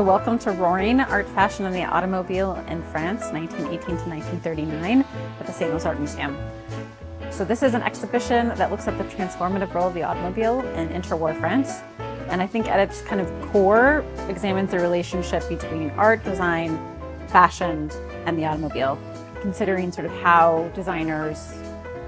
welcome to Roaring, Art, Fashion, and the Automobile in France, 1918 to 1939, at the St. Louis Art Museum. So this is an exhibition that looks at the transformative role of the automobile in interwar France. And I think at its kind of core, examines the relationship between art, design, fashion, and the automobile, considering sort of how designers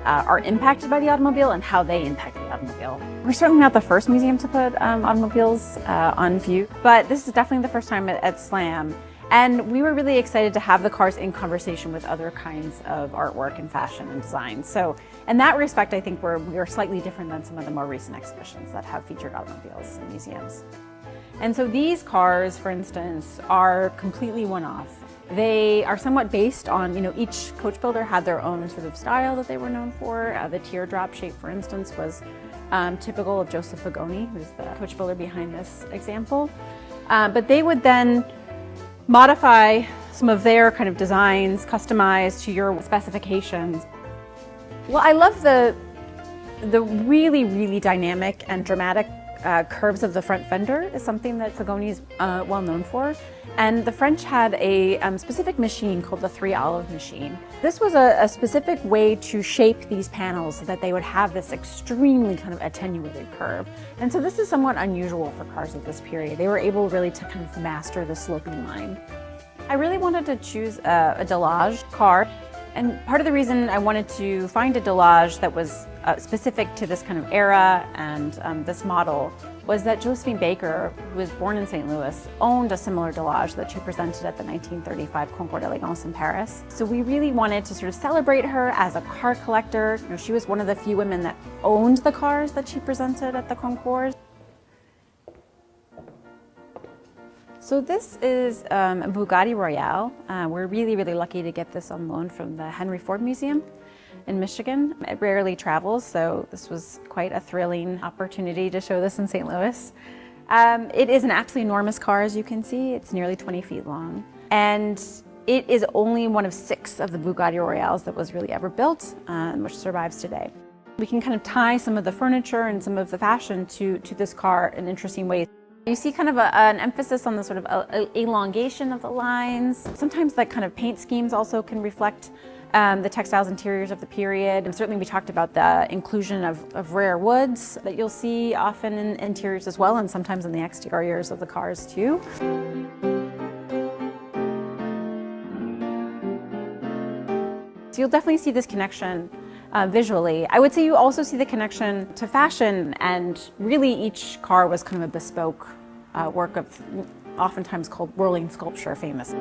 are impacted by the automobile and how they impact the automobile. We're certainly not the first museum to put automobiles on view, but this is definitely the first time at SLAM. And we were really excited to have the cars in conversation with other kinds of artwork and fashion and design. So in that respect, I think we are slightly different than some of the more recent exhibitions that have featured automobiles in museums. And so these cars, for instance, are completely one-off. They are somewhat based on, each coach builder had their own sort of style that they were known for. The teardrop shape, for instance, was typical of Josephine, who's the coach builder behind this example. But they would then modify some of their kind of designs, customized to your specifications. Well, I love the really, really dynamic and dramatic curves of the front fender is something that Fagoni is well known for. And the French had a specific machine called the 3 olive machine. This was a specific way to shape these panels so that they would have this extremely kind of attenuated curve. And so this is somewhat unusual for cars of this period. They were able really to kind of master the sloping line. I really wanted to choose a Delage car. And part of the reason I wanted to find a Delage that was specific to this kind of era and this model was that Josephine Baker, who was born in St. Louis, owned a similar Delage that she presented at the 1935 Concours d'Elegance in Paris. So we really wanted to sort of celebrate her as a car collector. She was one of the few women that owned the cars that she presented at the concours. So this is a Bugatti Royale. We're really, really lucky to get this on loan from the Henry Ford Museum in Michigan. It rarely travels, so this was quite a thrilling opportunity to show this in St. Louis. It is an absolutely enormous car, as you can see. It's nearly 20 feet long. And it is only one of 6 of the Bugatti Royales that was really ever built, which survives today. We can kind of tie some of the furniture and some of the fashion to this car in interesting ways. You see kind of an emphasis on the sort of elongation of the lines. Sometimes that kind of paint schemes also can reflect the textiles interiors of the period. And certainly we talked about the inclusion of rare woods that you'll see often in interiors as well, and sometimes in the exteriors of the cars too. So you'll definitely see this connection visually. I would say you also see the connection to fashion, and really each car was kind of a bespoke work of, oftentimes called whirling sculpture, famous.